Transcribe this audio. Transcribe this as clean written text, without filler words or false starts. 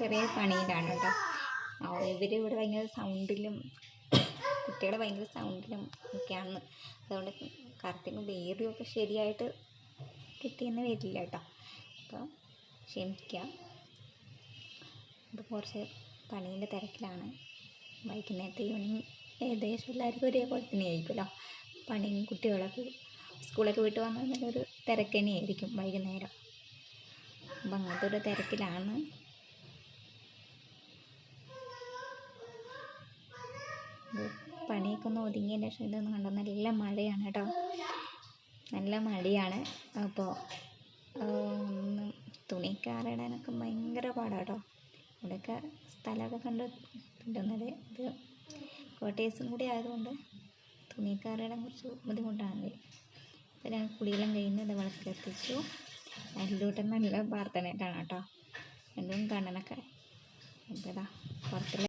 ചെറിയ പണിയിലാണ് കേട്ടോ. ഇവർ ഇവിടെ ഭയങ്കര സൗണ്ടിലും കുട്ടികളെ ഭയങ്കര സൗണ്ടിലും ഒക്കെയാണ്. അതുകൊണ്ട് കറക്റ്റിന് വേരിയൊക്കെ ശരിയായിട്ട് കിട്ടിയെന്ന് വരില്ല കേട്ടോ. അപ്പോൾ ക്ഷമിക്കുക. ഇപ്പോൾ കുറച്ച് പണീൻ്റെ തിരക്കിലാണ്. വൈകുന്നേരത്തെ ഈവനിങ് ഏകദേശം എല്ലാവർക്കും ഒരേപോലെ തന്നെ ആയിരിക്കുമല്ലോ. പണിയും കുട്ടികളൊക്കെ സ്കൂളൊക്കെ വിട്ട് വന്നാൽ നല്ലൊരു തിരക്ക് തന്നെയായിരിക്കും വൈകുന്നേരം. അപ്പം അങ്ങനത്തെ ഒരു തിരക്കിലാണ്. പണിയൊക്കെ ഒന്ന് ഒതുങ്ങിയതിന് ശേഷം ഇതൊന്നും കണ്ടോ, നല്ല മഴയാണ് കേട്ടോ, നല്ല മഴയാണ്. അപ്പോൾ ഒന്ന് തുണിക്കാറിടാനൊക്കെ ഭയങ്കര പാടാണ് കേട്ടോ. ഇവിടെയൊക്കെ സ്ഥലമൊക്കെ കണ്ട് കിട്ടുന്നത് ഇത് കോട്ടേഴ്സും കൂടി ആയതുകൊണ്ട് തുണിക്കാറിടാൻ കുറച്ച് ബുദ്ധിമുട്ടാണ്. അപ്പോൾ ഞാൻ കുടിയെല്ലാം കഴിഞ്ഞ് ഇത് വിളക്ക് എത്തിച്ചു. അതിലൂടെ നല്ല പ്രാർത്ഥനയായിട്ടാണ് കേട്ടോ രണ്ടും കണ്ണനൊക്കെ. അപ്പോൾ ഇതാ പുറത്തുള്ള